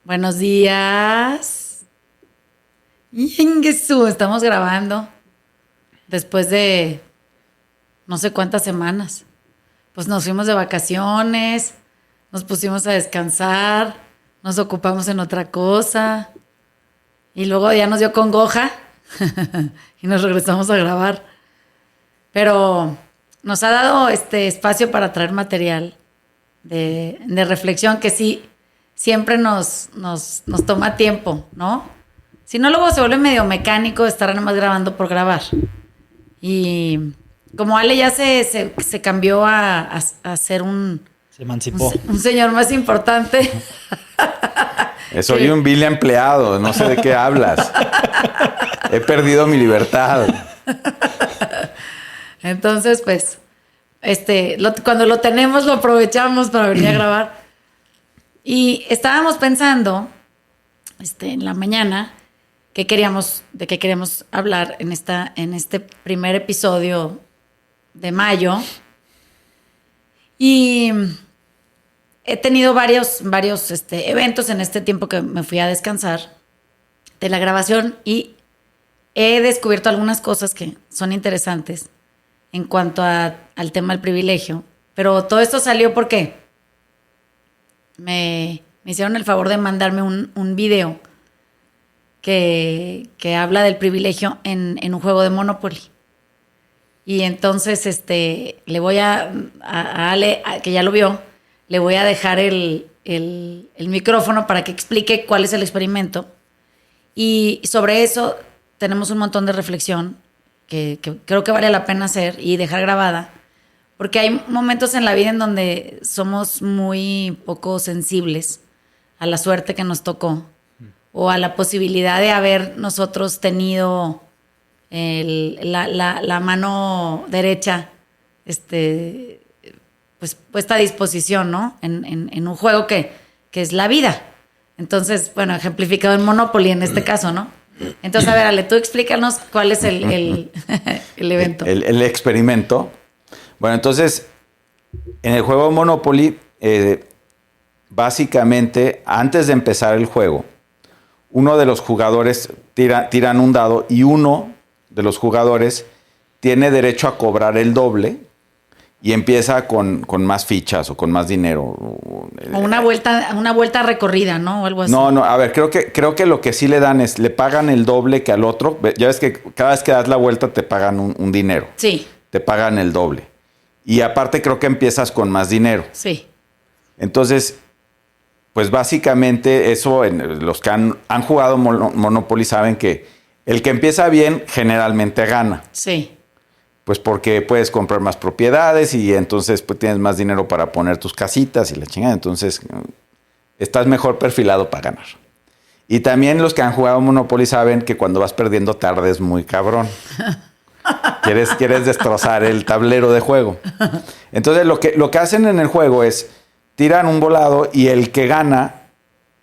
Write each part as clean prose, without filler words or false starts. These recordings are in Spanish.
Buenos días. Ingesu, estamos grabando después de no sé cuántas semanas. Pues nos fuimos de vacaciones, nos pusimos a descansar, nos ocupamos en otra cosa y luego ya nos dio congoja y nos regresamos a grabar. Pero nos ha dado este espacio para traer material de reflexión que sí siempre nos toma tiempo, ¿no? Si no, luego se vuelve medio mecánico estar nada más grabando por grabar. Y como Ale ya se cambió a ser Se emancipó. un señor más importante. Soy un vil empleado, no sé de qué hablas. He perdido mi libertad. Entonces, pues, cuando lo tenemos lo aprovechamos para venir a grabar. Y estábamos pensando, en la mañana, de qué queríamos hablar en este primer episodio de mayo. Y he tenido varios eventos en este tiempo que me fui a descansar de la grabación y he descubierto algunas cosas que son interesantes en cuanto al tema del privilegio. Pero todo esto salió porque me hicieron el favor de mandarme un video que habla del privilegio en un juego de Monopoly. Y entonces le voy a Ale, que ya lo vio, le voy a dejar el micrófono para que explique cuál es el experimento. Y sobre eso tenemos un montón de reflexión que creo que vale la pena hacer y dejar grabada. Porque hay momentos en la vida en donde somos muy poco sensibles a la suerte que nos tocó o a la posibilidad de haber nosotros tenido la mano derecha pues puesta a disposición, ¿no? En un juego que es la vida. Entonces, bueno, ejemplificado en Monopoly en este caso, ¿no? Entonces, a ver, Ale, tú explícanos cuál es el evento. El experimento. Bueno, entonces, en el juego Monopoly, básicamente, antes de empezar el juego, uno de los jugadores tiran un dado y uno de los jugadores tiene derecho a cobrar el doble y empieza con más fichas o con más dinero. O una vuelta recorrida, ¿no? O algo así. No, a ver, creo que lo que sí le dan es, le pagan el doble que al otro. Ya ves que cada vez que das la vuelta te pagan un dinero. Sí. Te pagan el doble. Y aparte creo que empiezas con más dinero. Sí. Entonces, pues básicamente eso, los que han jugado Monopoly saben que el que empieza bien generalmente gana. Sí. Pues porque puedes comprar más propiedades y entonces pues tienes más dinero para poner tus casitas y la chingada. Entonces estás mejor perfilado para ganar. Y también los que han jugado Monopoly saben que cuando vas perdiendo tardes muy cabrón. Quieres destrozar el tablero de juego. Entonces lo que hacen en el juego es tiran un volado y el que gana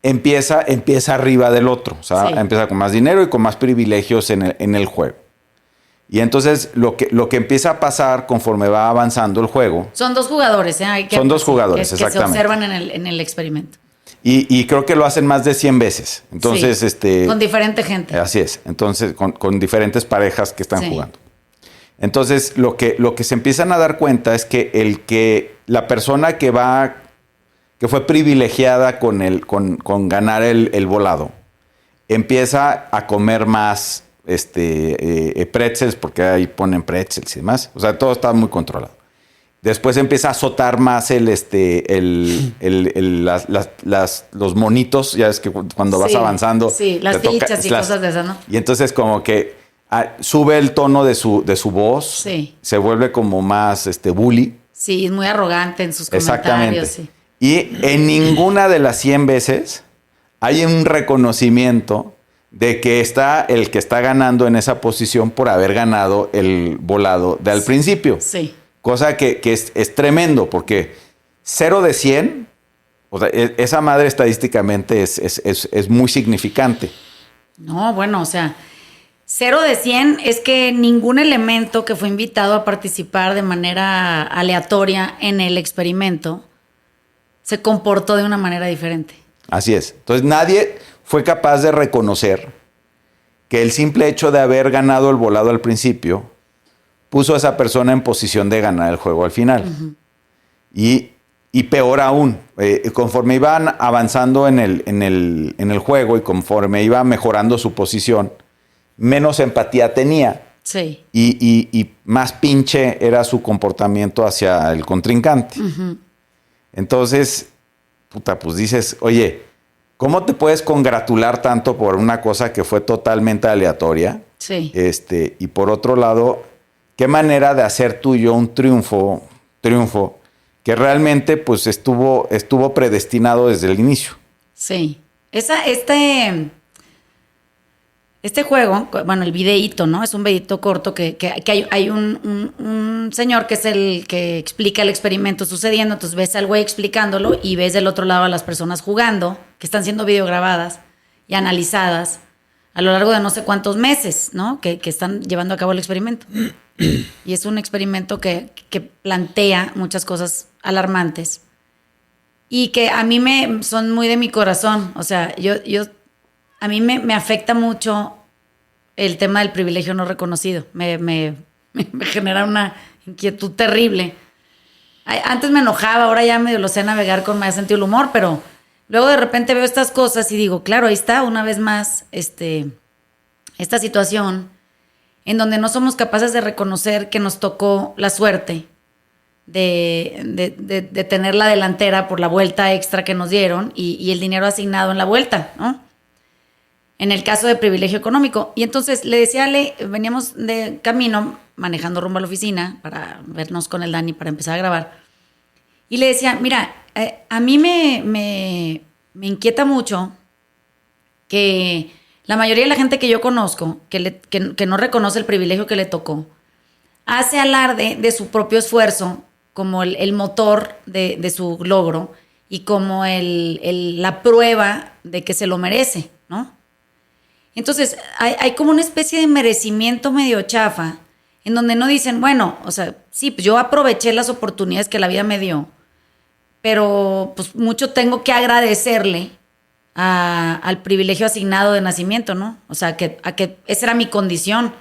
empieza arriba del otro. O sea, sí, empieza con más dinero y con más privilegios en el juego. Y entonces lo que empieza a pasar conforme va avanzando el juego. Son dos jugadores, ¿eh? Son dos jugadores, exactamente. Que se observan en el experimento. Y creo que lo hacen más de 100 veces. Entonces, sí, con diferente gente. Así es. Entonces, con diferentes parejas que están jugando. Entonces, lo que se empiezan a dar cuenta es que la persona que fue privilegiada con ganar el volado, empieza a comer más pretzels, porque ahí ponen pretzels y demás. O sea, todo está muy controlado. Después empieza a azotar más los monitos, ya es que cuando vas avanzando. Sí, las fichas y cosas de esas, ¿no? Y entonces como que sube el tono de su voz. Sí. Se vuelve como más bully. Sí, es muy arrogante en sus comentarios. Sí. Y en ninguna de las 100 veces hay un reconocimiento de que está el que está ganando en esa posición por haber ganado el volado al principio. Sí. Cosa que es tremendo, porque 0 de 100, o sea, esa madre estadísticamente es muy significante. No, bueno, o sea, 0 de 100 es que ningún elemento que fue invitado a participar de manera aleatoria en el experimento se comportó de una manera diferente. Así es. Entonces nadie fue capaz de reconocer que el simple hecho de haber ganado el volado al principio puso a esa persona en posición de ganar el juego al final. Uh-huh. Y peor aún, conforme iban avanzando en el juego y conforme iba mejorando su posición, menos empatía tenía. Sí. Y más pinche era su comportamiento hacia el contrincante. Uh-huh. Entonces, pues dices, oye, ¿cómo te puedes congratular tanto por una cosa que fue totalmente aleatoria? Sí. Y por otro lado, ¿qué manera de hacer tuyo un triunfo que realmente pues estuvo predestinado desde el inicio? Sí. Este juego, bueno, el videíto, ¿no? Es un videíto corto que hay un señor que es el que explica el experimento sucediendo. Entonces ves al güey explicándolo y ves del otro lado a las personas jugando, que están siendo videograbadas y analizadas a lo largo de no sé cuántos meses, ¿no? Que están llevando a cabo el experimento. Y es un experimento que plantea muchas cosas alarmantes y que a mí son muy de mi corazón. O sea, a mí me afecta mucho el tema del privilegio no reconocido. Me genera una inquietud terrible. Antes me enojaba, ahora ya medio lo sé navegar con más sentido del humor, pero luego de repente veo estas cosas y digo, claro, ahí está una vez más esta situación en donde no somos capaces de reconocer que nos tocó la suerte de tener la delantera por la vuelta extra que nos dieron y el dinero asignado en la vuelta, ¿no? En el caso de privilegio económico. Y entonces le decía a Ale, veníamos de camino manejando rumbo a la oficina para vernos con el Dani para empezar a grabar. Y le decía, mira, a mí me inquieta mucho que la mayoría de la gente que yo conozco, que no reconoce el privilegio que le tocó, hace alarde de su propio esfuerzo como el motor de su logro y como la prueba de que se lo merece, ¿no? Entonces, hay como una especie de merecimiento medio chafa, en donde no dicen, bueno, o sea, sí, pues yo aproveché las oportunidades que la vida me dio, pero pues mucho tengo que agradecerle al privilegio asignado de nacimiento, ¿no? O sea, que esa era mi condición.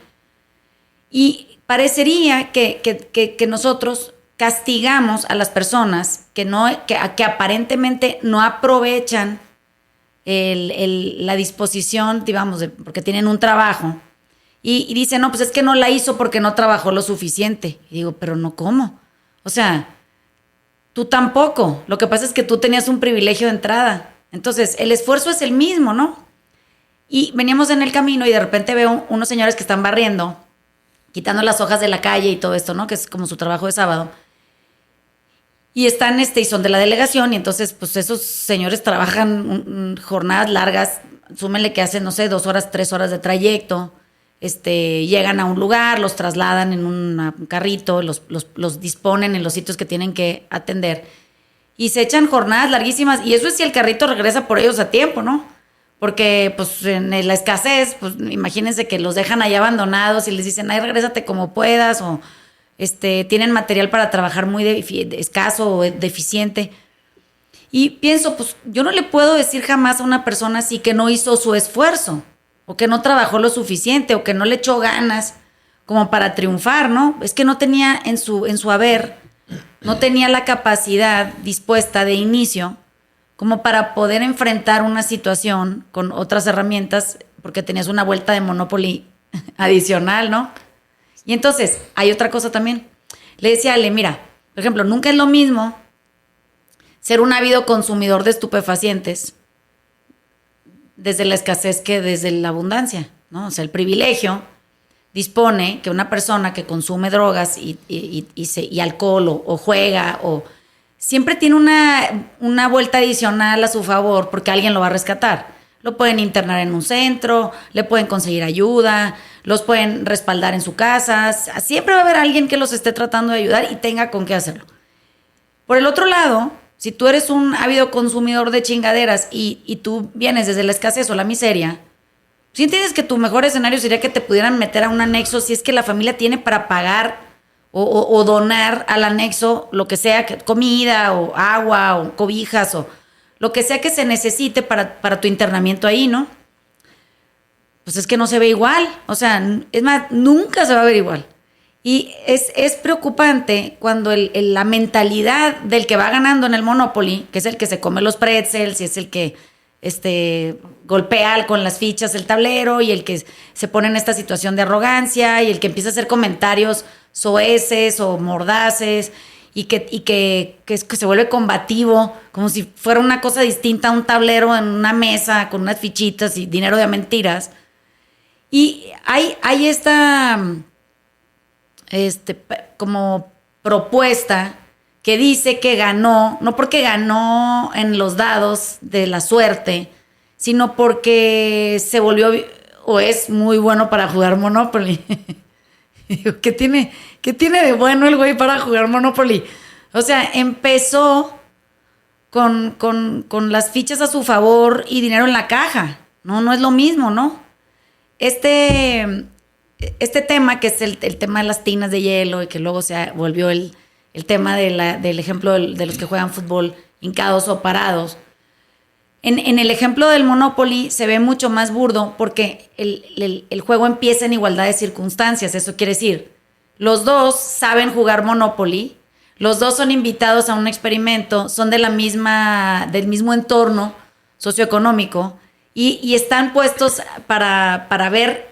Y parecería que nosotros castigamos a las personas que aparentemente no aprovechan la disposición, digamos, porque tienen un trabajo y dicen, no, pues es que no la hizo porque no trabajó lo suficiente. Y digo, pero no, ¿cómo? O sea, tú tampoco. Lo que pasa es que tú tenías un privilegio de entrada. Entonces, el esfuerzo es el mismo, ¿no? Y veníamos en el camino y de repente veo unos señores que están barriendo, quitando las hojas de la calle y todo esto, ¿no? Que es como su trabajo de sábado. Y están, y son de la delegación, y entonces, pues esos señores trabajan jornadas largas, súmenle que hacen, no sé, 2 horas, 3 horas de trayecto, llegan a un lugar, los trasladan en un carrito, los disponen en los sitios que tienen que atender, y se echan jornadas larguísimas, y eso es si el carrito regresa por ellos a tiempo, ¿no? Porque, pues, en la escasez, pues, imagínense que los dejan ahí abandonados y les dicen, ay, regrésate como puedas, o tienen material para trabajar muy escaso o deficiente. Y pienso, pues yo no le puedo decir jamás a una persona así que no hizo su esfuerzo, o que no trabajó lo suficiente, o que no le echó ganas como para triunfar, ¿no? Es que no tenía en su haber, no tenía la capacidad dispuesta de inicio como para poder enfrentar una situación con otras herramientas, porque tenías una vuelta de Monopoly adicional, ¿no? Y entonces, hay otra cosa también. Le decía a Ale, mira, por ejemplo, nunca es lo mismo ser un ávido consumidor de estupefacientes desde la escasez que desde la abundancia, ¿no? O sea, el privilegio dispone que una persona que consume drogas y alcohol o juega o siempre tiene una vuelta adicional a su favor porque alguien lo va a rescatar. Lo pueden internar en un centro, le pueden conseguir ayuda, los pueden respaldar en su casa. Siempre va a haber alguien que los esté tratando de ayudar y tenga con qué hacerlo. Por el otro lado, si tú eres un ávido consumidor de chingaderas y tú vienes desde la escasez o la miseria, ¿sí entiendes que tu mejor escenario sería que te pudieran meter a un anexo si es que la familia tiene para pagar o donar al anexo lo que sea, comida o agua o cobijas o lo que sea que se necesite para tu internamiento ahí, ¿no? Pues es que no se ve igual. O sea, es más, nunca se va a ver igual. Y es preocupante cuando la mentalidad del que va ganando en el Monopoly, que es el que se come los pretzels y es el que golpea con las fichas el tablero y el que se pone en esta situación de arrogancia y el que empieza a hacer comentarios soeces o mordaces y que se vuelve combativo, como si fuera una cosa distinta a un tablero en una mesa con unas fichitas y dinero de mentiras. Y hay esta como propuesta que dice que ganó, no porque ganó en los dados de la suerte, sino porque se volvió o es muy bueno para jugar Monopoly. ¿Qué tiene de bueno el güey para jugar Monopoly? O sea, empezó con las fichas a su favor y dinero en la caja. No es lo mismo, ¿no? Este tema, que es el tema de las tinas de hielo y que luego se volvió el tema del ejemplo de los que juegan fútbol hincados o parados. En el ejemplo del Monopoly se ve mucho más burdo porque el juego empieza en igualdad de circunstancias. Eso quiere decir, los dos saben jugar Monopoly, los dos son invitados a un experimento, son del mismo entorno socioeconómico y están puestos para ver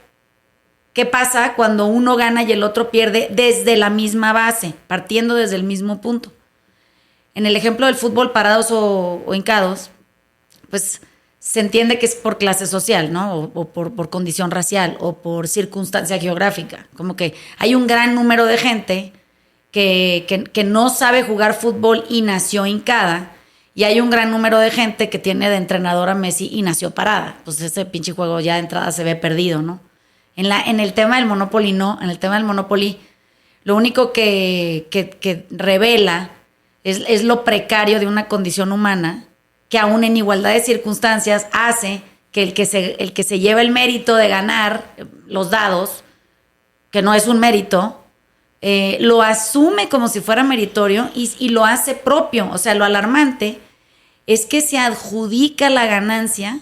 qué pasa cuando uno gana y el otro pierde desde la misma base, partiendo desde el mismo punto. En el ejemplo del fútbol parados o hincados, pues se entiende que es por clase social, ¿no? O por condición racial o por circunstancia geográfica. Como que hay un gran número de gente que no sabe jugar fútbol y nació hincada, y hay un gran número de gente que tiene de entrenador a Messi y nació parada. Pues ese pinche juego ya de entrada se ve perdido, ¿no? En el tema del Monopoly no. En el tema del Monopoly lo único que revela es lo precario de una condición humana que aún en igualdad de circunstancias hace que el que se lleva el mérito de ganar los dados, que no es un mérito, lo asume como si fuera meritorio y lo hace propio. O sea, lo alarmante es que se adjudica la ganancia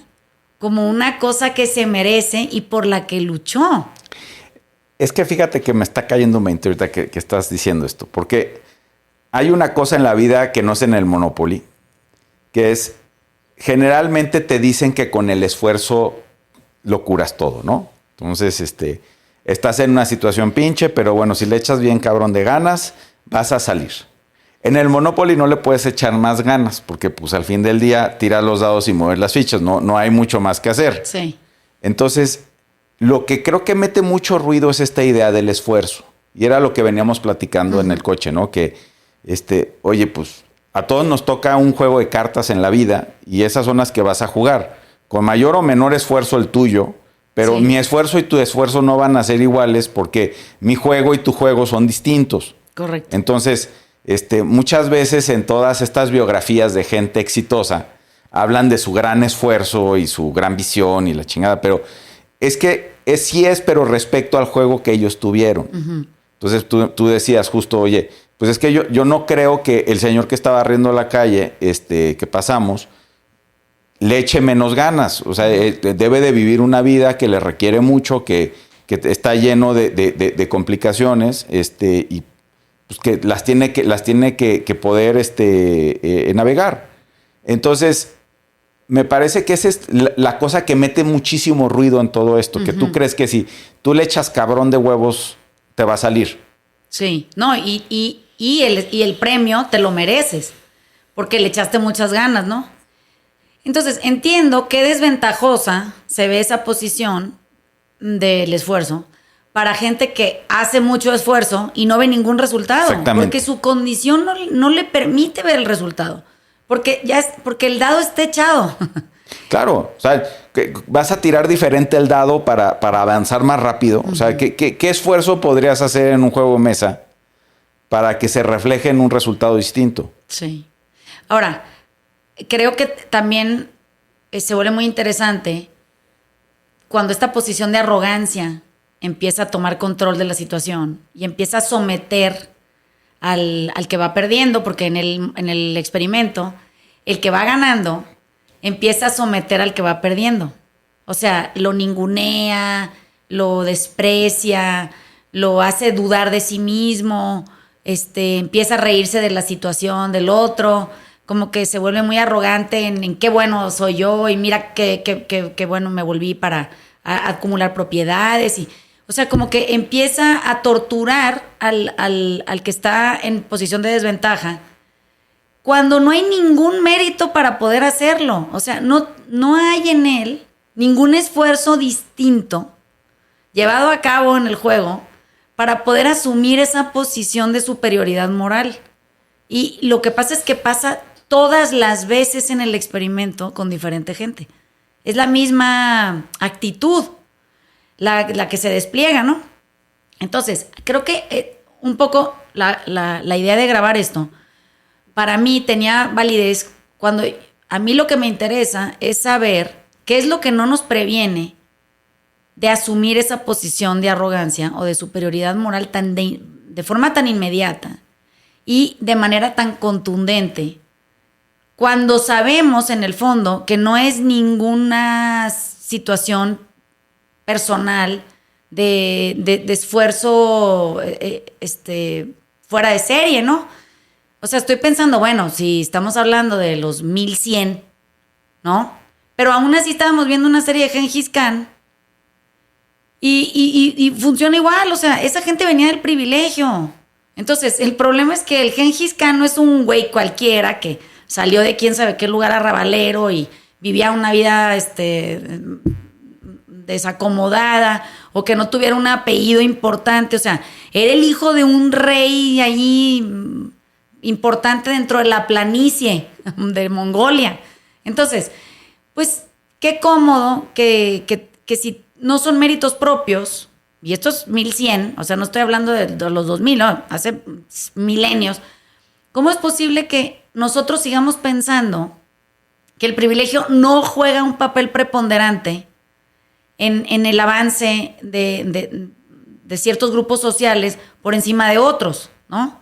como una cosa que se merece y por la que luchó. Es que fíjate que me está cayendo un 20 ahorita que estás diciendo esto, porque hay una cosa en la vida que no es en el Monopoly, que es, generalmente te dicen que con el esfuerzo lo curas todo, ¿no? Entonces, estás en una situación pinche, pero bueno, si le echas bien cabrón de ganas, vas a salir. En el Monopoly no le puedes echar más ganas, porque pues al fin del día tiras los dados y mueves las fichas, no hay mucho más que hacer. Sí. Entonces, lo que creo que mete mucho ruido es esta idea del esfuerzo. Y era lo que veníamos platicando en el coche, ¿no? Que, oye, pues a todos nos toca un juego de cartas en la vida y esas son las que vas a jugar. Con mayor o menor esfuerzo el tuyo, pero mi esfuerzo y tu esfuerzo no van a ser iguales porque mi juego y tu juego son distintos. Correcto. Entonces, muchas veces en todas estas biografías de gente exitosa hablan de su gran esfuerzo y su gran visión y la chingada, pero es que sí es, pero respecto al juego que ellos tuvieron. Uh-huh. Entonces tú decías justo, oye, pues es que yo no creo que el señor que estaba barriendo la calle, que pasamos, le eche menos ganas. O sea, debe de vivir una vida que le requiere mucho, que está lleno de complicaciones, y pues que las tiene que poder navegar. Entonces, me parece que esa es la cosa que mete muchísimo ruido en todo esto, que tú crees que si tú le echas cabrón de huevos, te va a salir. Sí, no, y el premio te lo mereces, porque le echaste muchas ganas, ¿no? Entonces, entiendo qué desventajosa se ve esa posición del esfuerzo para gente que hace mucho esfuerzo y no ve ningún resultado. Exactamente. Porque su condición no le permite ver el resultado. Porque el dado está echado. Claro, o sea, vas a tirar diferente el dado para avanzar más rápido. Uh-huh. O sea, ¿qué esfuerzo podrías hacer en un juego de mesa para que se refleje en un resultado distinto? Sí. Ahora, creo que también se vuelve muy interesante cuando esta posición de arrogancia empieza a tomar control de la situación y empieza a someter al que va perdiendo, porque en el experimento, el que va ganando empieza a someter al que va perdiendo. O sea, lo ningunea, lo desprecia, lo hace dudar de sí mismo, empieza a reírse de la situación del otro, como que se vuelve muy arrogante en qué bueno soy yo y mira qué bueno me volví para acumular propiedades. O sea, como que empieza a torturar al que está en posición de desventaja cuando no hay ningún mérito para poder hacerlo. O sea, no hay en él ningún esfuerzo distinto llevado a cabo en el juego para poder asumir esa posición de superioridad moral. Y lo que pasa es que pasa todas las veces en el experimento con diferente gente. Es la misma actitud la que se despliega, ¿no? Entonces, creo que un poco la idea de grabar esto, para mí tenía validez cuando a mí lo que me interesa es saber qué es lo que no nos previene de asumir esa posición de arrogancia o de superioridad moral de forma tan inmediata y de manera tan contundente, cuando sabemos en el fondo que no es ninguna situación personal de esfuerzo fuera de serie, ¿no? O sea, estoy pensando, bueno, si estamos hablando de los 1100, ¿no? Pero aún así estábamos viendo una serie de Gengis Khan y funciona igual, o sea, esa gente venía del privilegio. Entonces, el problema es que el Gengis Khan no es un güey cualquiera que salió de quién sabe qué lugar arrabalero y vivía una vida desacomodada o que no tuviera un apellido importante. O sea, era el hijo de un rey ahí importante dentro de la planicie de Mongolia. Entonces, pues qué cómodo que si no son méritos propios, y esto es 1100, o sea, no estoy hablando de los 2000, ¿no? Hace milenios, ¿cómo es posible que nosotros sigamos pensando que el privilegio no juega un papel preponderante en el avance de ciertos grupos sociales por encima de otros, ¿no?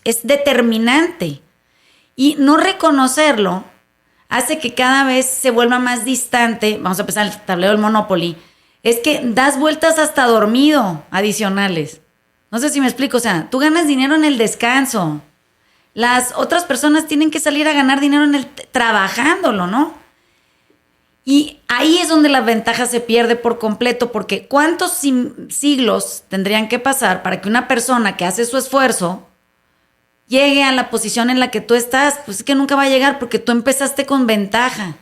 Es determinante. Y no reconocerlo hace que cada vez se vuelva más distante. Vamos a empezar el tablero del Monopoly. Es que das vueltas hasta dormido adicionales. No sé si me explico. O sea, tú ganas dinero en el descanso. Las otras personas tienen que salir a ganar dinero trabajándolo, ¿no? Y ahí es donde la ventaja se pierde por completo, porque ¿cuántos siglos tendrían que pasar para que una persona que hace su esfuerzo llegue a la posición en la que tú estás? Pues es que nunca va a llegar porque tú empezaste con ventaja.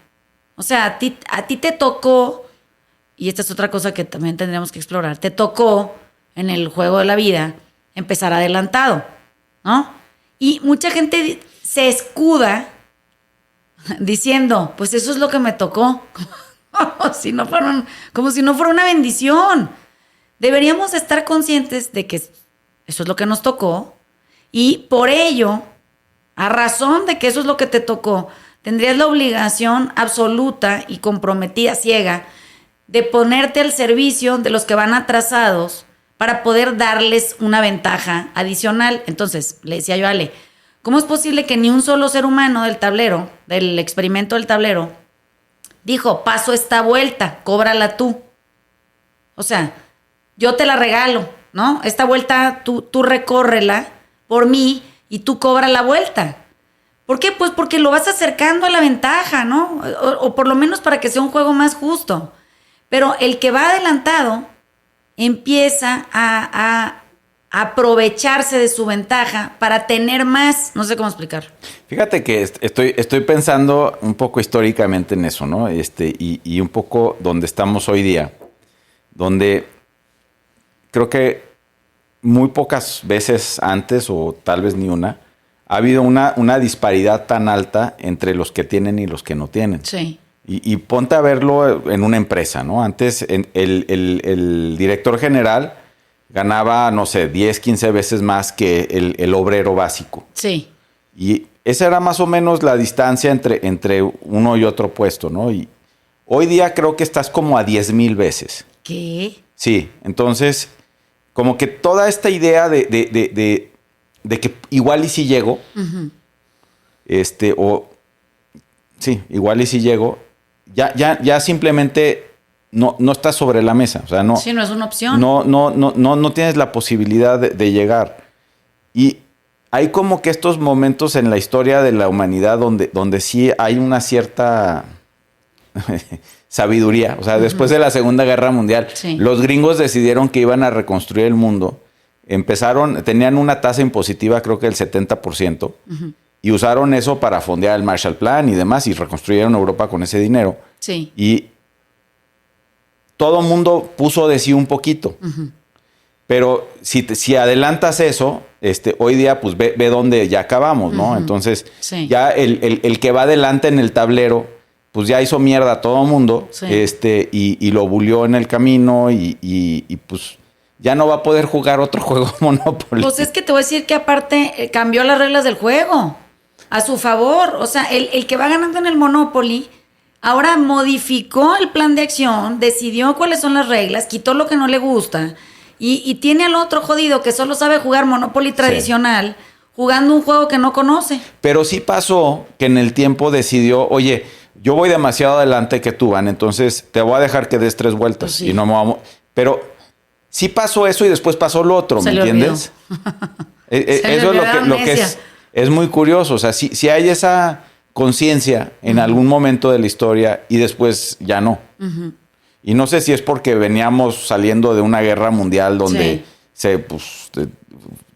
O sea, a ti te tocó, y esta es otra cosa que también tendríamos que explorar, te tocó en el juego de la vida empezar adelantado, ¿no? Y mucha gente se escuda diciendo, pues eso es lo que me tocó, como si no fuera una bendición. Deberíamos estar conscientes de que eso es lo que nos tocó y por ello, a razón de que eso es lo que te tocó, tendrías la obligación absoluta y comprometida, ciega, de ponerte al servicio de los que van atrasados para poder darles una ventaja adicional. Entonces, le decía yo a Ale, ¿cómo es posible que ni un solo ser humano del tablero, del experimento del tablero, dijo, paso esta vuelta, cóbrala tú? O sea, yo te la regalo, ¿no? Esta vuelta tú recórrela por mí y tú cobra la vuelta. ¿Por qué? Pues porque lo vas acercando a la ventaja, ¿no? O por lo menos para que sea un juego más justo. Pero el que va adelantado empieza a aprovecharse de su ventaja para tener más. No sé cómo explicar. Fíjate que estoy pensando un poco históricamente en eso, ¿no? Y un poco donde estamos hoy día, donde creo que muy pocas veces antes, o tal vez ni una, ha habido una disparidad tan alta entre los que tienen y los que no tienen. Sí. Y ponte a verlo en una empresa, ¿no? Antes el director general ganaba, no sé, 10, 15 veces más que el obrero básico. Sí. Y esa era más o menos la distancia entre uno y otro puesto, ¿no? Y hoy día creo que estás como a 10,000 veces. ¿Qué? Sí, entonces, como que toda esta idea de que igual y si llego, o sí, igual y si llego, ya simplemente no está sobre la mesa. O sea, no. Sí, no es una opción. No tienes la posibilidad de llegar. Y hay como que estos momentos en la historia de la humanidad donde sí hay una cierta sabiduría. O sea, después de la Segunda Guerra Mundial, Sí. los gringos decidieron que iban a reconstruir el mundo. Tenían una tasa impositiva, creo que del 70%, y usaron eso para fondear el Marshall Plan y demás, y reconstruyeron Europa con ese dinero. Sí. Y todo el mundo puso de sí un poquito. Pero si adelantas eso, hoy día pues ve dónde ya acabamos, ¿no? Entonces, Sí. ya el que va adelante en el tablero, pues ya hizo mierda a todo el mundo, Sí. y lo bulió en el camino y pues ya no va a poder jugar otro juego Monopoly. Pues es que te voy a decir que aparte cambió las reglas del juego a su favor. O sea, el que va ganando en el Monopoly ahora modificó el plan de acción, decidió cuáles son las reglas, quitó lo que no le gusta y tiene al otro jodido que solo sabe jugar Monopoly tradicional, jugando un juego que no conoce. Pero sí pasó que en el tiempo decidió, oye, yo voy demasiado adelante que tú, Van, entonces te voy a dejar que des 3 vueltas. Pues sí. Y no me vamos. Pero sí pasó eso y después pasó lo otro, Se ¿me le entiendes? Se le Eso es olvidó la lo que amnesia. es muy curioso. O sea, si hay esa conciencia en algún momento de la historia y después ya no. Y no sé si es porque veníamos saliendo de una guerra mundial donde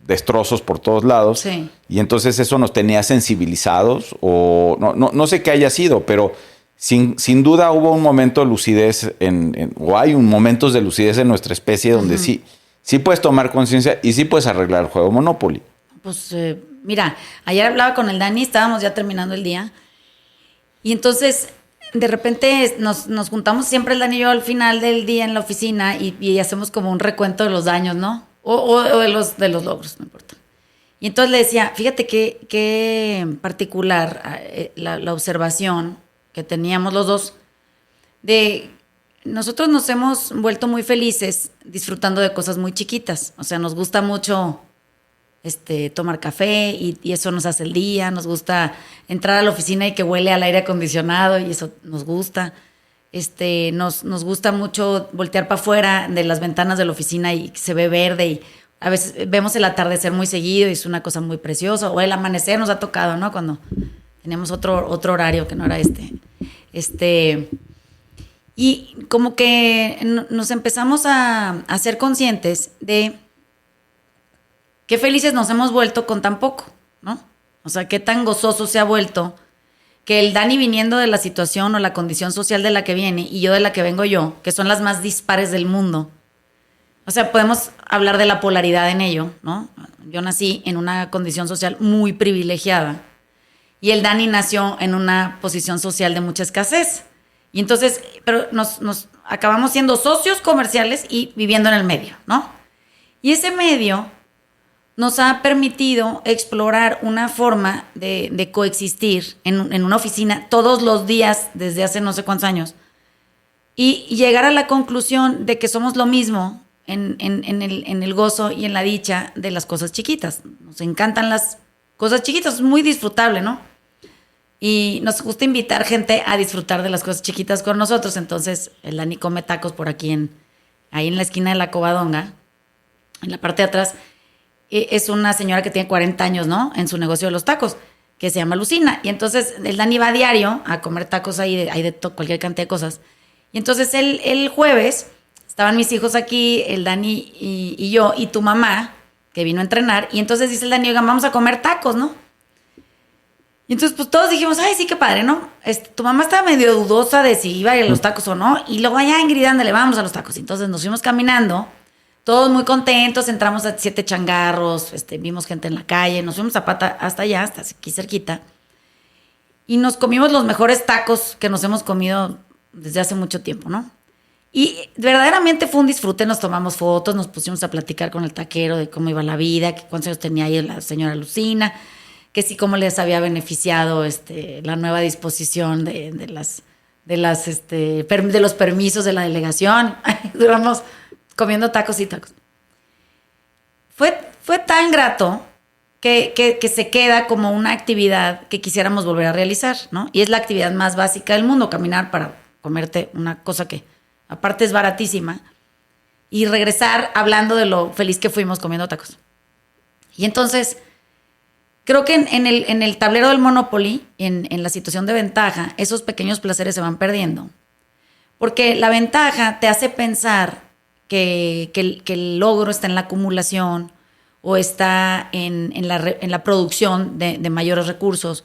destrozos por todos lados. Sí. Y entonces eso nos tenía sensibilizados o no sé qué haya sido, pero sin duda hubo un momento de lucidez o hay momentos de lucidez en nuestra especie donde sí puedes tomar conciencia y sí puedes arreglar el juego Monopoly. Pues mira, ayer hablaba con el Dani, estábamos ya terminando el día y entonces de repente nos juntamos siempre el Dani y yo al final del día en la oficina y hacemos como un recuento de los daños, ¿no? O de los logros, no importa. Y entonces le decía, fíjate qué particular la observación que teníamos los dos de nosotros nos hemos vuelto muy felices disfrutando de cosas muy chiquitas. O sea, nos gusta mucho tomar café y eso nos hace el día. Nos gusta entrar a la oficina y que huele al aire acondicionado y eso nos gusta. Nos gusta mucho voltear para afuera de las ventanas de la oficina y se ve verde y a veces vemos el atardecer muy seguido y es una cosa muy preciosa. O el amanecer nos ha tocado, ¿no? Cuando teníamos otro horario que no era y como que nos empezamos a ser conscientes de qué felices nos hemos vuelto con tan poco, ¿no? O sea, qué tan gozoso se ha vuelto que el Dani viniendo de la situación o la condición social de la que viene y yo de la que vengo yo, que son las más dispares del mundo. O sea, podemos hablar de la polaridad en ello, ¿no? Yo nací en una condición social muy privilegiada y el Dani nació en una posición social de mucha escasez. Y entonces, pero nos acabamos siendo socios comerciales y viviendo en el medio, ¿no? Y ese medio nos ha permitido explorar una forma de coexistir en una oficina todos los días desde hace no sé cuántos años y llegar a la conclusión de que somos lo mismo en el gozo y en la dicha de las cosas chiquitas. Nos encantan las cosas chiquitas, es muy disfrutable, ¿no? Y nos gusta invitar gente a disfrutar de las cosas chiquitas con nosotros. Entonces, el Dani come tacos por aquí, ahí en la esquina de la Covadonga, en la parte de atrás. Es una señora que tiene 40 años, ¿no? En su negocio de los tacos, que se llama Lucina. Y entonces el Dani va a diario a comer tacos ahí de cualquier cantidad de cosas. Y entonces el jueves estaban mis hijos aquí, el Dani y yo, y tu mamá, que vino a entrenar. Y entonces dice el Dani, oigan, vamos a comer tacos, ¿no? Y entonces pues todos dijimos, ay, sí, qué padre, ¿no? Tu mamá estaba medio dudosa de si iba a ir a los tacos o no. Y luego allá Ingrid, ándale, vamos a los tacos. Y entonces nos fuimos caminando. Todos muy contentos, entramos a 7 changarros, vimos gente en la calle, nos fuimos a pata hasta allá, hasta aquí cerquita, y nos comimos los mejores tacos que nos hemos comido desde hace mucho tiempo, ¿no? Y verdaderamente fue un disfrute, nos tomamos fotos, nos pusimos a platicar con el taquero de cómo iba la vida, que cuántos años tenía ahí la señora Lucina, que sí cómo les había beneficiado la nueva disposición de los permisos de la delegación. Duramos comiendo tacos y tacos. Fue tan grato que se queda como una actividad que quisiéramos volver a realizar, ¿no? Y es la actividad más básica del mundo, caminar para comerte una cosa que aparte es baratísima y regresar hablando de lo feliz que fuimos comiendo tacos. Y entonces, creo que en el tablero del Monopoly, en la situación de ventaja, esos pequeños placeres se van perdiendo. Porque la ventaja te hace pensar que el logro está en la acumulación o está en la producción de mayores recursos,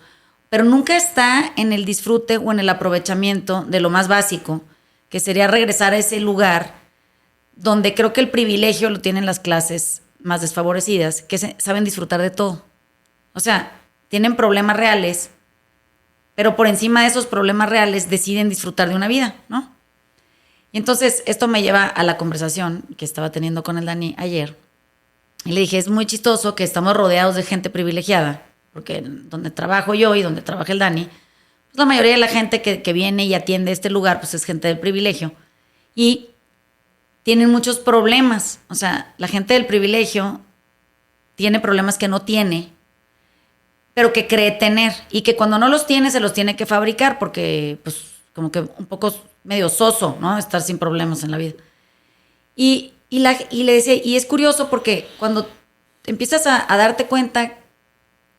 pero nunca está en el disfrute o en el aprovechamiento de lo más básico, que sería regresar a ese lugar donde creo que el privilegio lo tienen las clases más desfavorecidas, que saben disfrutar de todo. O sea, tienen problemas reales, pero por encima de esos problemas reales deciden disfrutar de una vida, ¿no? Y entonces esto me lleva a la conversación que estaba teniendo con el Dani ayer. Y le dije, es muy chistoso que estamos rodeados de gente privilegiada, porque donde trabajo yo y donde trabaja el Dani, pues la mayoría de la gente que viene y atiende este lugar, pues es gente del privilegio. Y tienen muchos problemas. O sea, la gente del privilegio tiene problemas que no tiene, pero que cree tener. Y que cuando no los tiene, se los tiene que fabricar, porque pues como que un poco medio soso, ¿no? Estar sin problemas en la vida. Y le decía, y es curioso porque cuando empiezas a darte cuenta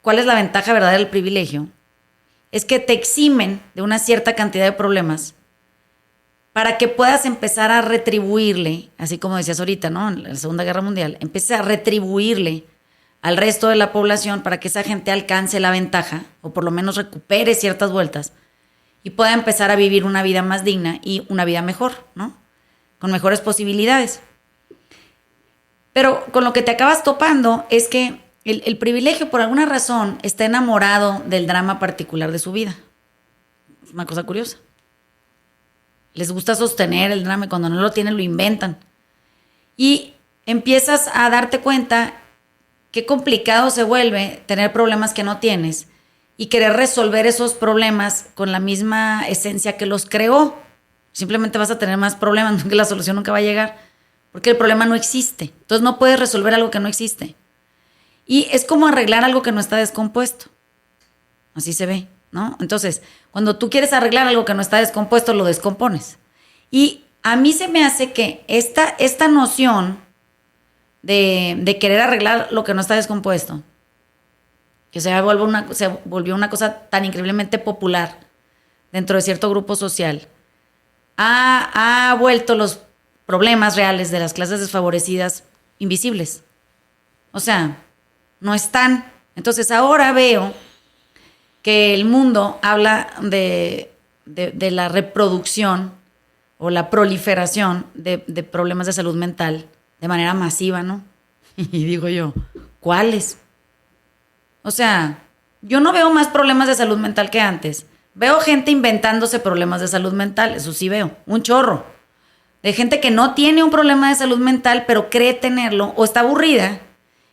cuál es la ventaja verdadera del privilegio, es que te eximen de una cierta cantidad de problemas para que puedas empezar a retribuirle, así como decías ahorita, ¿no? En la Segunda Guerra Mundial, empieces a retribuirle al resto de la población para que esa gente alcance la ventaja, o por lo menos recupere ciertas vueltas, y pueda empezar a vivir una vida más digna y una vida mejor, ¿no? Con mejores posibilidades. Pero con lo que te acabas topando es que el privilegio, por alguna razón, está enamorado del drama particular de su vida. Es una cosa curiosa. Les gusta sostener el drama y cuando no lo tienen lo inventan. Y empiezas a darte cuenta qué complicado se vuelve tener problemas que no tienes y querer resolver esos problemas con la misma esencia que los creó. Simplemente vas a tener más problemas, que la solución nunca va a llegar, porque el problema no existe. Entonces no puedes resolver algo que no existe. Y es como arreglar algo que no está descompuesto. Así se ve, ¿no? Entonces, cuando tú quieres arreglar algo que no está descompuesto, lo descompones. Y a mí se me hace que esta noción de querer arreglar lo que no está descompuesto, que se volvió una cosa tan increíblemente popular dentro de cierto grupo social, ha vuelto los problemas reales de las clases desfavorecidas invisibles. O sea, no están. Entonces ahora veo que el mundo habla de la reproducción o la proliferación de problemas de salud mental de manera masiva, ¿no? Y digo yo, ¿cuáles? O sea, yo no veo más problemas de salud mental que antes. Veo gente inventándose problemas de salud mental, eso sí veo, un chorro. De gente que no tiene un problema de salud mental, pero cree tenerlo, o está aburrida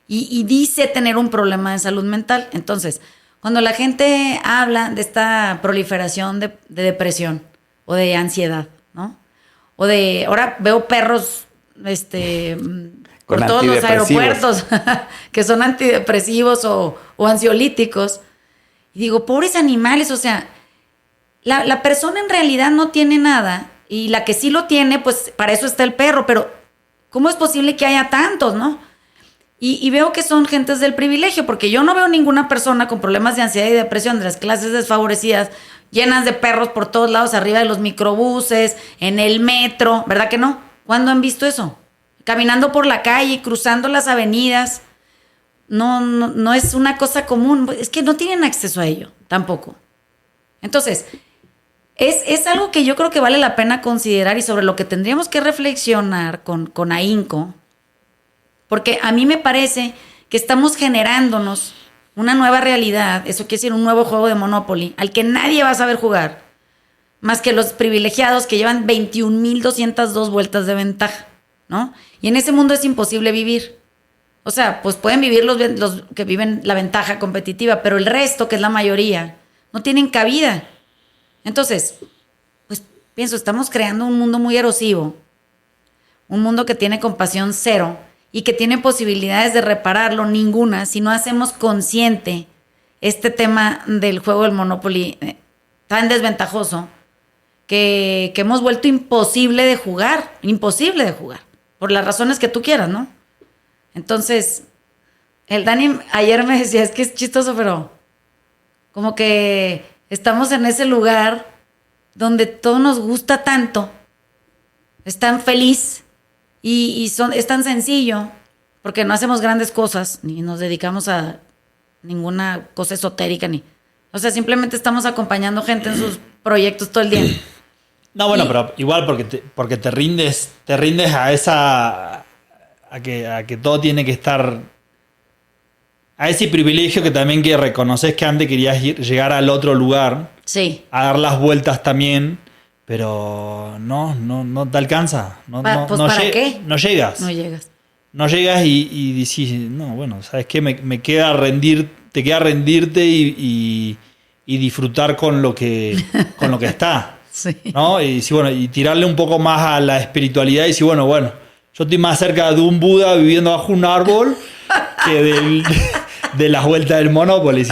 y dice tener un problema de salud mental. Entonces, cuando la gente habla de esta proliferación de depresión o de ansiedad, ¿no? O de, ahora veo perros por todos los aeropuertos que son antidepresivos o ansiolíticos. Y digo, pobres animales, o sea, la persona en realidad no tiene nada y la que sí lo tiene, pues para eso está el perro, pero ¿cómo es posible que haya tantos, no? Y veo que son gentes del privilegio, porque yo no veo ninguna persona con problemas de ansiedad y depresión de las clases desfavorecidas, llenas de perros por todos lados, arriba de los microbuses, en el metro, ¿verdad que no? ¿Cuándo han visto eso? Caminando por la calle, cruzando las avenidas. No es una cosa común, es que no tienen acceso a ello, tampoco. Entonces, es algo que yo creo que vale la pena considerar y sobre lo que tendríamos que reflexionar con ahínco, porque a mí me parece que estamos generándonos una nueva realidad, eso quiere decir un nuevo juego de Monopoly, al que nadie va a saber jugar, más que los privilegiados que llevan 21,202 vueltas de ventaja, ¿no? Y en ese mundo es imposible vivir. O sea, pues pueden vivir los que viven la ventaja competitiva, pero el resto, que es la mayoría, no tienen cabida. Entonces, pues pienso, estamos creando un mundo muy erosivo, un mundo que tiene compasión cero, y que tiene posibilidades de repararlo, ninguna, si no hacemos consciente este tema del juego del Monopoly tan desventajoso que hemos vuelto imposible de jugar, por las razones que tú quieras, ¿no? Entonces, el Dani ayer me decía, es que es chistoso, pero como que estamos en ese lugar donde todo nos gusta tanto, es tan feliz y es tan sencillo, porque no hacemos grandes cosas, ni nos dedicamos a ninguna cosa esotérica, o sea, simplemente estamos acompañando gente en sus proyectos todo el día. No, bueno, pero igual porque te rindes a que todo tiene que estar, a ese privilegio que también que reconoces que antes querías llegar al otro lugar, sí, a dar las vueltas también, pero no te alcanza. ¿Para qué? No llegas. No llegas y decís, no, bueno, ¿sabes qué? Me queda te queda rendirte y disfrutar con lo que está. Sí. ¿No? Y tirarle un poco más a la espiritualidad y decir, bueno, yo estoy más cerca de un Buda viviendo bajo un árbol que de las vueltas del Monopoly. Y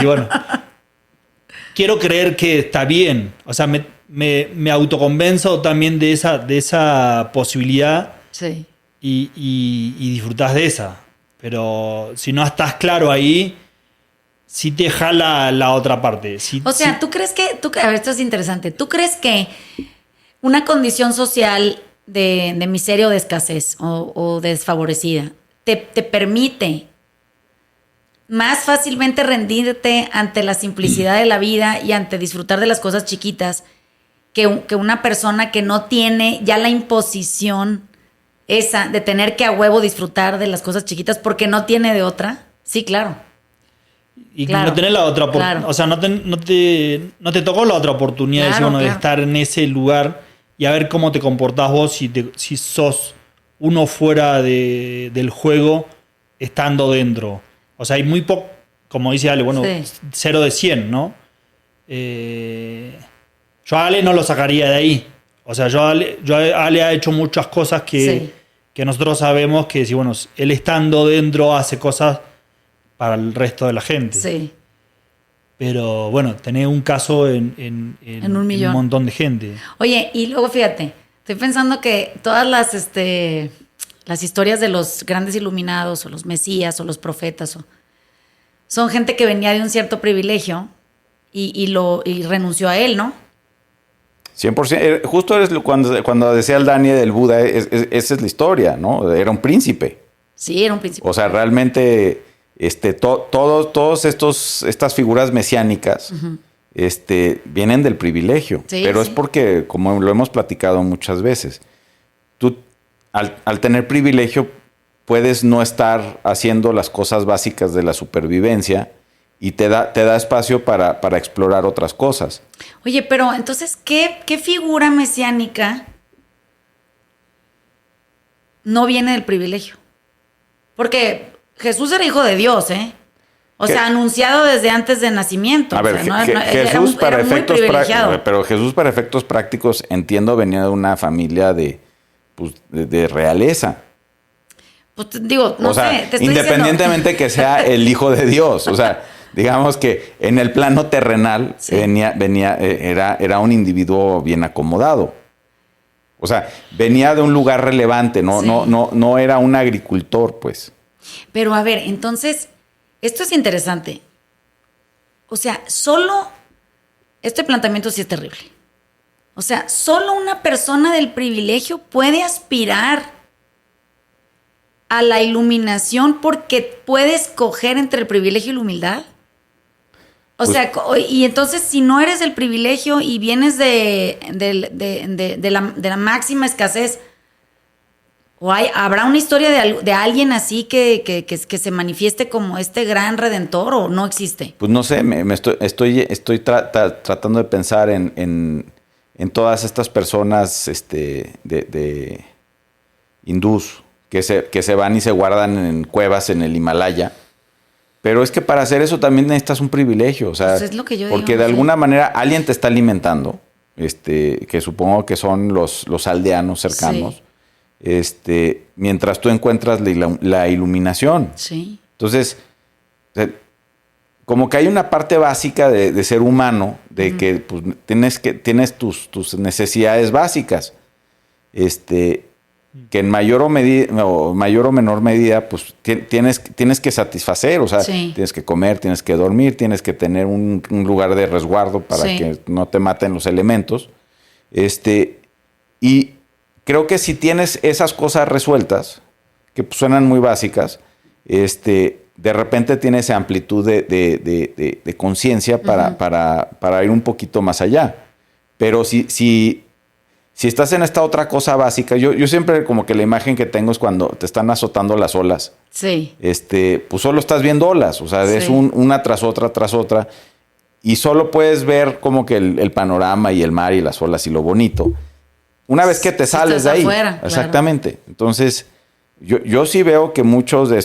quiero creer que está bien. O sea, me autoconvenzo también de esa posibilidad. Sí. Y disfrutás de esa. Pero si no estás claro ahí, sí te jala la otra parte. ¿Tú crees que... a ver, esto es interesante. ¿Tú crees que una condición social de miseria o de escasez o desfavorecida te permite más fácilmente rendirte ante la simplicidad de la vida y ante disfrutar de las cosas chiquitas que una persona que no tiene ya la imposición esa de tener que a huevo disfrutar de las cosas chiquitas porque no tiene de otra? Sí, claro. Y claro, no tenés la otra oportunidad. Claro. O sea, no te tocó la otra oportunidad de estar en ese lugar y a ver cómo te comportás vos si sos uno fuera del juego estando dentro. O sea, hay muy poco, como dice Ale, 0 de 100, ¿no? Yo a Ale no lo sacaría de ahí. O sea, Ale ha hecho muchas cosas que nosotros sabemos que si él estando dentro hace cosas para el resto de la gente. Sí. Pero tenés un caso en un millón. Un montón de gente. Oye, y luego fíjate, estoy pensando que todas las historias de los grandes iluminados o los mesías o los profetas son gente que venía de un cierto privilegio y renunció a él, ¿no? 100%. Justo eres cuando decía el Dani del Buda, esa es la historia, ¿no? Era un príncipe. Sí, era un príncipe. O sea, realmente todas estas figuras mesiánicas vienen del privilegio. Sí, pero es porque, como lo hemos platicado muchas veces, tú al tener privilegio puedes no estar haciendo las cosas básicas de la supervivencia y te da espacio para explorar otras cosas. Oye, pero entonces, ¿qué figura mesiánica no viene del privilegio? Porque Jesús era hijo de Dios, ¿eh? O sea, anunciado desde antes de nacimiento. A ver, Jesús para efectos prácticos, pero Jesús para efectos prácticos, entiendo, venía de una familia de realeza. Pues digo, no sé, te estoy independientemente diciendo... que sea el hijo de Dios, o sea, digamos que en el plano terrenal era un individuo bien acomodado. O sea, venía de un lugar relevante, no era un agricultor, pues. Pero a ver, entonces, esto es interesante. O sea, este planteamiento sí es terrible. O sea, solo una persona del privilegio puede aspirar a la iluminación porque puede escoger entre el privilegio y la humildad. O sea, y entonces si no eres del privilegio y vienes de la máxima escasez, ¿habrá una historia de alguien así que se manifieste como este gran redentor o no existe? Pues no sé, estoy tratando de pensar en todas estas personas de hindús que se van y se guardan en cuevas en el Himalaya. Pero es que para hacer eso también necesitas un privilegio, o sea, pues es lo que yo porque digo, de alguna manera alguien te está alimentando, que supongo que son los aldeanos cercanos. mientras tú encuentras la iluminación. Sí. Entonces, como que hay una parte básica de ser humano, de que pues, tienes tus necesidades básicas, que en mayor o menor medida, pues tienes que satisfacer, o sea, tienes que comer, tienes que dormir, tienes que tener un lugar de resguardo para que no te maten los elementos. Y creo que si tienes esas cosas resueltas, que pues, suenan muy básicas, de repente tienes amplitud de conciencia para ir un poquito más allá. Pero si estás en esta otra cosa básica, yo siempre como que la imagen que tengo es cuando te están azotando las olas. Sí. Pues solo estás viendo olas, o sea, ves una tras otra, y solo puedes ver como que el panorama y el mar y las olas y lo bonito. Una vez que te sales de ahí. Afuera, exactamente. Claro. Entonces, yo sí veo que muchos de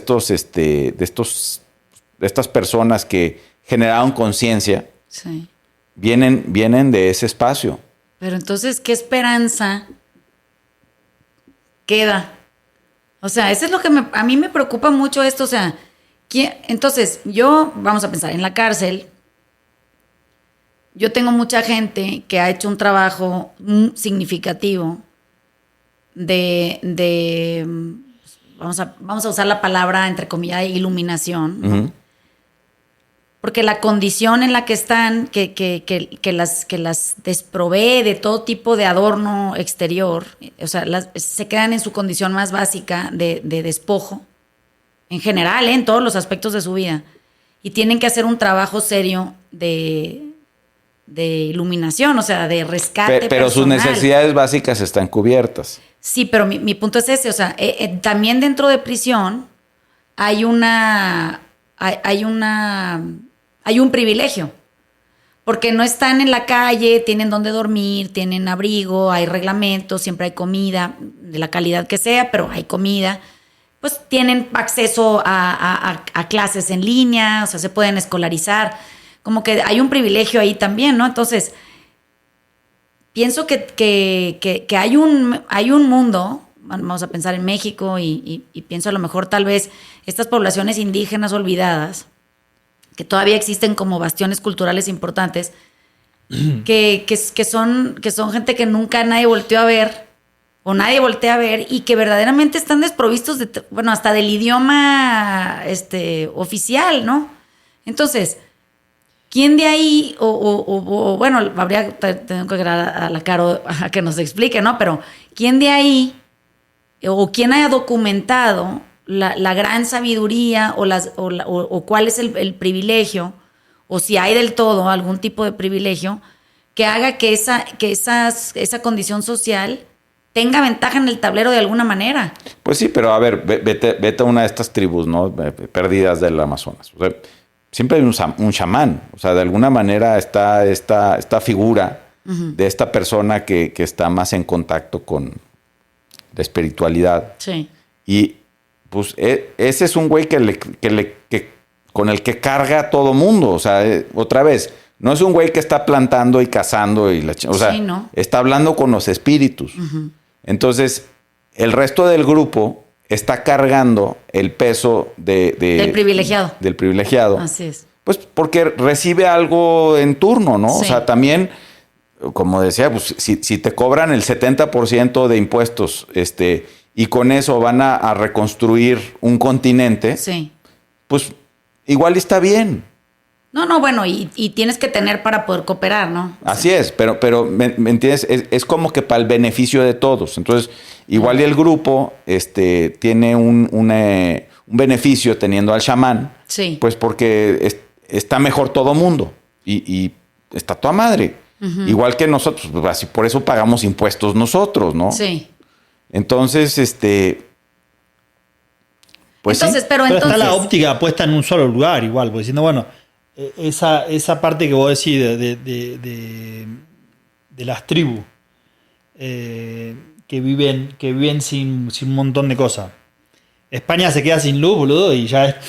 estas personas que generaron conciencia vienen de ese espacio. Pero entonces, ¿qué esperanza queda? O sea, eso es lo que a mí me preocupa mucho esto. O sea, entonces, vamos a pensar, en la cárcel, yo tengo mucha gente que ha hecho un trabajo significativo vamos a usar la palabra, entre comillas, iluminación, ¿no? Uh-huh. Porque la condición en la que están, que las desprovee de todo tipo de adorno exterior, o sea, se quedan en su condición más básica de despojo, en general, en todos los aspectos de su vida, y tienen que hacer un trabajo serio de iluminación, o sea, de rescate pero personal. Sus necesidades básicas están cubiertas. Sí, pero mi punto es ese, o sea, también dentro de prisión hay un privilegio, porque no están en la calle, tienen donde dormir, tienen abrigo, hay reglamentos, siempre hay comida, de la calidad que sea, pero hay comida. Pues tienen acceso a clases en línea, o sea, se pueden escolarizar. Como que hay un privilegio ahí también, ¿no? Entonces, pienso que hay un mundo, vamos a pensar en México y pienso a lo mejor tal vez estas poblaciones indígenas olvidadas, que todavía existen como bastiones culturales importantes, que son gente que nunca nadie volteó a ver, o nadie voltea a ver, y que verdaderamente están desprovistos hasta del idioma oficial, ¿no? Entonces, ¿quién de ahí, bueno, tengo que agregar a la Caro a que nos explique, ¿no? Pero ¿quién de ahí, o quién haya documentado la gran sabiduría o cuál es el privilegio, o si hay del todo algún tipo de privilegio que haga que esa condición social tenga ventaja en el tablero de alguna manera? Pues sí, pero a ver, vete a una de estas tribus, ¿no? Perdidas del Amazonas. O sea, siempre hay un chamán. O sea, de alguna manera está esta figura de esta persona que está más en contacto con la espiritualidad. Sí. Y pues ese es un güey con el que carga a todo mundo. O sea, otra vez, no es un güey que está plantando y cazando o sea, sí, ¿no? Está hablando con los espíritus. Uh-huh. Entonces, el resto del grupo está cargando el peso del privilegiado. Del privilegiado. Así es. Pues porque recibe algo en turno, ¿no? Sí. O sea, también, como decía, pues si te cobran el 70% de impuestos, y con eso van a reconstruir un continente, sí, pues igual está bien. No, bueno, y tienes que tener para poder cooperar, ¿no? Así es, pero ¿me entiendes? Es como que para el beneficio de todos. Entonces, igual y el grupo tiene un beneficio teniendo al chamán, sí, pues porque está mejor todo mundo y está toda madre. Uh-huh. Igual que nosotros, pues así, por eso pagamos impuestos nosotros, ¿no? Sí. Entonces, pues entonces, sí. pero está la óptica puesta en un solo lugar igual, porque diciendo, bueno, esa parte que vos decís de las tribus que viven sin un montón de cosas. España se queda sin luz, boludo, y ya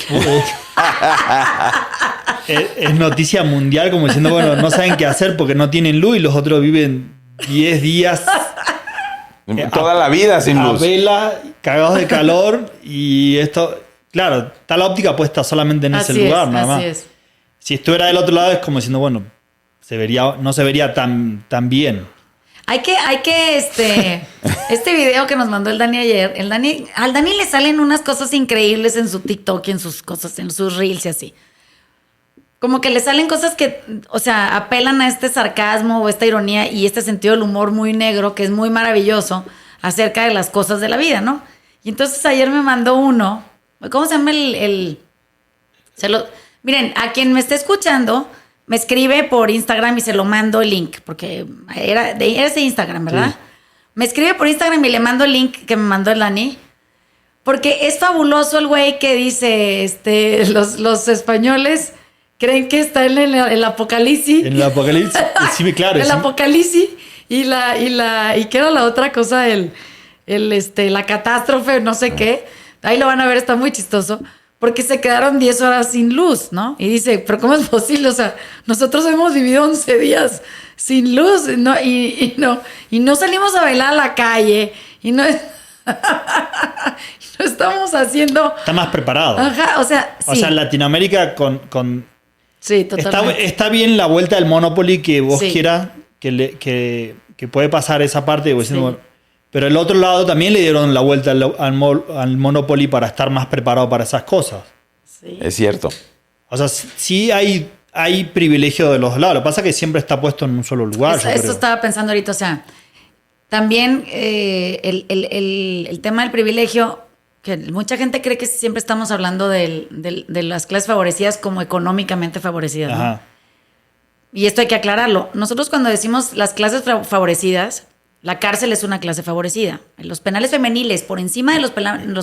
es noticia mundial, como diciendo, bueno, no saben qué hacer porque no tienen luz y los otros viven 10 días Toda la vida sin a luz. vela, cagados de calor y esto... Claro, está la óptica puesta solamente en ese lugar, nada más. Así es. Si estuviera del otro lado es como diciendo, bueno, no se vería tan bien. Hay que este video que nos mandó el Dani ayer, al Dani le salen unas cosas increíbles en su TikTok y en sus cosas, en sus reels y así. Como que le salen cosas que, o sea, apelan a este sarcasmo o esta ironía y este sentido del humor muy negro que es muy maravilloso acerca de las cosas de la vida, ¿no? Y entonces ayer me mandó uno, ¿cómo se llama miren, a quien me esté escuchando, me escribe por Instagram y se lo mando el link, porque era de Instagram, ¿verdad? Sí. Me escribe por Instagram y le mando el link que me mandó el Dani, porque es fabuloso el güey que dice, los españoles creen que está en el apocalipsis. En el apocalipsis, sí, claro. El apocalipsis y ¿qué era la otra cosa? La catástrofe, no sé qué. Ahí lo van a ver, está muy chistoso. Porque se quedaron 10 horas sin luz, ¿no? Y dice, ¿pero cómo es posible? O sea, nosotros hemos vivido 11 días sin luz, ¿no? Y no salimos a bailar a la calle. Y no estamos haciendo... Está más preparado. Ajá, o sea, sí. O sea, en Latinoamérica Sí, totalmente. Está bien la vuelta del Monopoly que vos sí. quieras, que puede pasar esa parte. Sí. Bueno, pero el otro lado también le dieron la vuelta al Monopoly para estar más preparado para esas cosas. Sí. Es cierto. O sea, sí hay privilegio de los dos lados. Lo que pasa es que siempre está puesto en un solo lugar. Esto estaba pensando ahorita, o sea, también el tema del privilegio, que mucha gente cree que siempre estamos hablando de las clases favorecidas como económicamente favorecidas, ¿no? Ajá. Y esto hay que aclararlo. Nosotros cuando decimos las clases favorecidas, la cárcel es una clase favorecida. Los penales femeniles por encima de los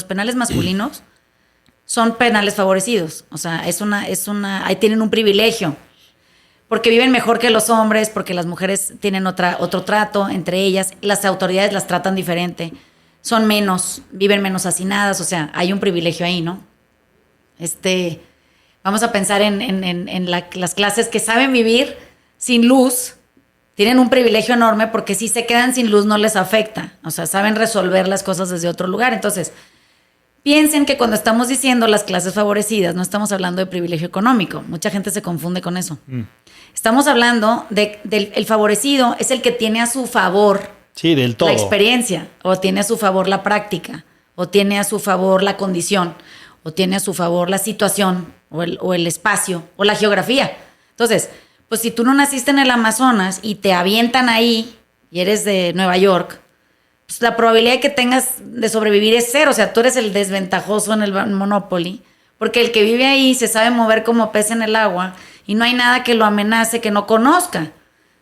penales masculinos son penales favorecidos. O sea, ahí tienen un privilegio. Porque viven mejor que los hombres, porque las mujeres tienen otro trato entre ellas, las autoridades las tratan diferente, viven menos hacinadas, o sea, hay un privilegio ahí, ¿no? Vamos a pensar en las clases que saben vivir sin luz. Tienen un privilegio enorme porque si se quedan sin luz no les afecta. O sea, saben resolver las cosas desde otro lugar. Entonces, piensen que cuando estamos diciendo las clases favorecidas, no estamos hablando de privilegio económico. Mucha gente se confunde con eso. Estamos hablando del favorecido es el que tiene a su favor del todo. La experiencia, o tiene a su favor la práctica, o tiene a su favor la condición, o tiene a su favor la situación, o el espacio, o la geografía. Entonces, pues si tú no naciste en el Amazonas y te avientan ahí y eres de Nueva York, pues la probabilidad de que tengas de sobrevivir es cero. O sea, tú eres el desventajoso en el Monopoly, porque el que vive ahí se sabe mover como pez en el agua y no hay nada que lo amenace que no conozca.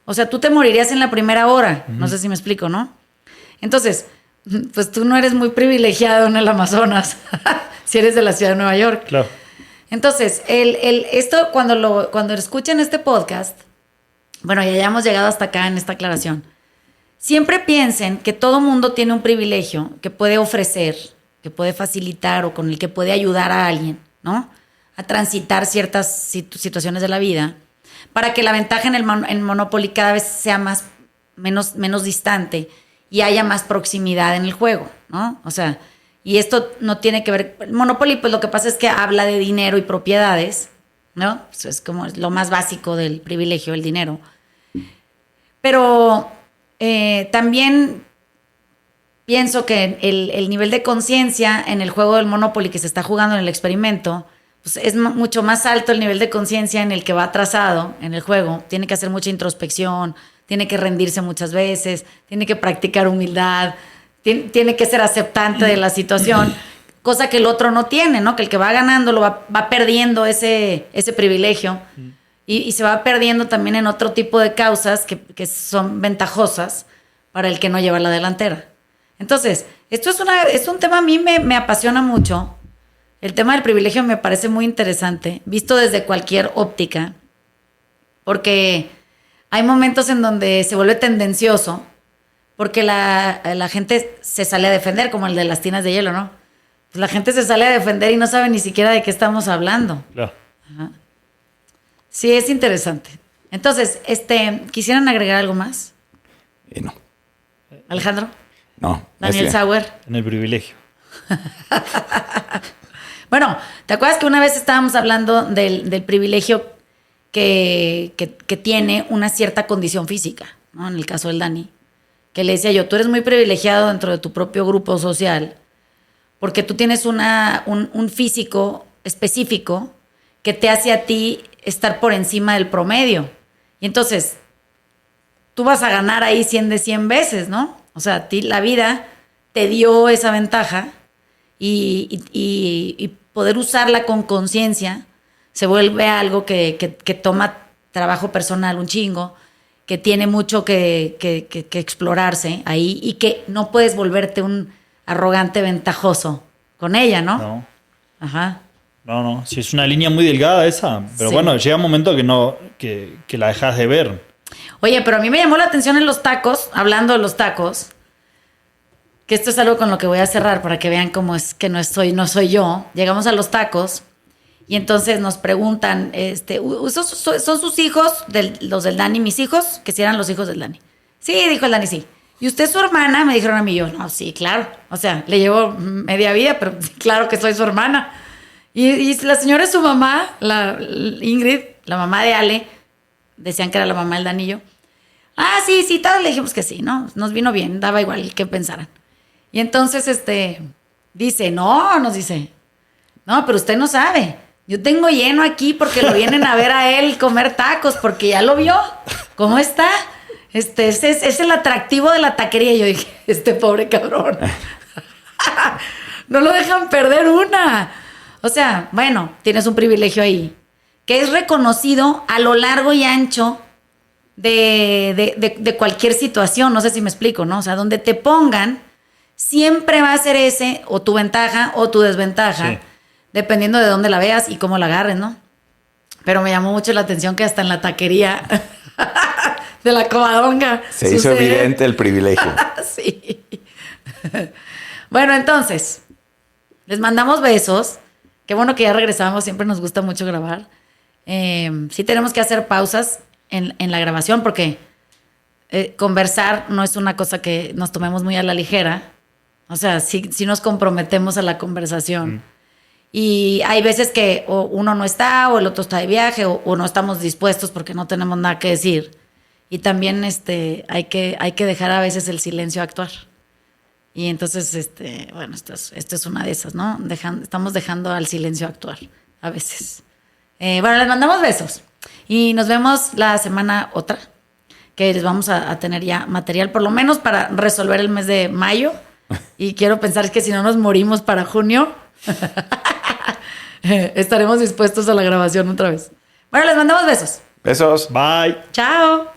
O sea, tú te morirías en la primera hora. No sé si me explico, ¿no? Entonces, pues tú no eres muy privilegiado en el Amazonas si eres de la ciudad de Nueva York. Claro. Entonces, esto cuando escuchen este podcast, bueno, ya hayamos llegado hasta acá en esta aclaración, siempre piensen que todo mundo tiene un privilegio que puede ofrecer, que puede facilitar o con el que puede ayudar a alguien, ¿no? A transitar ciertas situaciones de la vida para que la ventaja en Monopoly cada vez sea menos distante y haya más proximidad en el juego, ¿no? O sea, y esto no tiene que ver... Monopoly, pues lo que pasa es que habla de dinero y propiedades, ¿no? Eso es como lo más básico del privilegio, el dinero. Pero también pienso que el nivel de conciencia en el juego del Monopoly que se está jugando en el experimento, pues es mucho más alto el nivel de conciencia en el que va atrasado en el juego. Tiene que hacer mucha introspección, tiene que rendirse muchas veces, tiene que practicar humildad, tiene que ser aceptante de la situación, cosa que el otro no tiene, ¿no? Que el que va ganando lo va perdiendo ese privilegio y se va perdiendo también en otro tipo de causas que son ventajosas para el que no lleva la delantera. Entonces, esto es un tema a mí me apasiona mucho. El tema del privilegio me parece muy interesante, visto desde cualquier óptica, porque hay momentos en donde se vuelve tendencioso, porque la gente se sale a defender, como el de las tinas de hielo, ¿no? Pues la gente se sale a defender y no sabe ni siquiera de qué estamos hablando. Claro. Ajá. Sí, es interesante. Entonces, ¿quisieran agregar algo más? No. Alejandro. No. Daniel Sauer. En el privilegio. Bueno, ¿te acuerdas que una vez estábamos hablando del privilegio que tiene una cierta condición física, ¿no? En el caso del Dani, que le decía yo, tú eres muy privilegiado dentro de tu propio grupo social porque tú tienes un físico específico que te hace a ti estar por encima del promedio. Y entonces, tú vas a ganar ahí 100 de 100 veces, ¿no? O sea, a ti la vida te dio esa ventaja y poder usarla con conciencia se vuelve algo que toma trabajo personal un chingo, que tiene mucho que explorarse ahí y que no puedes volverte un arrogante ventajoso con ella, ¿no? No. Ajá. No. Sí, es una línea muy delgada esa. Pero Sí. bueno, llega un momento que la dejas de ver. Oye, pero a mí me llamó la atención en los tacos, hablando de los tacos, que esto es algo con lo que voy a cerrar para que vean cómo es que no soy yo. Llegamos a los tacos y entonces nos preguntan, ¿son sus hijos, los del Dani, mis hijos? Que si eran los hijos del Dani. Sí, dijo el Dani, sí. ¿Y usted es su hermana? Me dijeron a mí. Yo, no, sí, claro. O sea, le llevo media vida, pero claro que soy su hermana. Y la señora es su mamá, la Ingrid, la mamá de Ale. Decían que era la mamá del Danillo. Ah, sí, todos le dijimos que sí, ¿no? Nos vino bien, daba igual que pensaran. Y entonces, nos dice, no, pero usted no sabe. Yo tengo lleno aquí porque lo vienen a ver a él comer tacos, porque ya lo vio. ¿Cómo está? Ese es el atractivo de la taquería. Y yo dije, pobre cabrón. No lo dejan perder una. O sea, bueno, tienes un privilegio ahí, que es reconocido a lo largo y ancho de cualquier situación. No sé si me explico, ¿no? O sea, donde te pongan, siempre va a ser ese, o tu ventaja o tu desventaja, Sí. dependiendo de dónde la veas y cómo la agarres, ¿no? Pero me llamó mucho la atención que hasta en la taquería de la Covadonga Se hizo sucede. evidente el privilegio. Sí. Bueno, entonces, les mandamos besos. Qué bueno que ya regresamos, siempre nos gusta mucho grabar. Sí tenemos que hacer pausas en la grabación porque conversar no es una cosa que nos tomemos muy a la ligera. O sea, sí nos comprometemos a la conversación. Y hay veces que o uno no está, o el otro está de viaje, o no estamos dispuestos porque no tenemos nada que decir. Y también hay que dejar a veces el silencio actuar. Y entonces, bueno, esto es una de esas, ¿no? Estamos dejando al silencio actuar a veces. Bueno, les mandamos besos. Y nos vemos la semana otra, que les vamos a tener ya material, por lo menos para resolver el mes de mayo. Y quiero pensar que si no nos morimos para junio, estaremos dispuestos a la grabación otra vez. Bueno, les mandamos besos. Besos. Bye. Chao.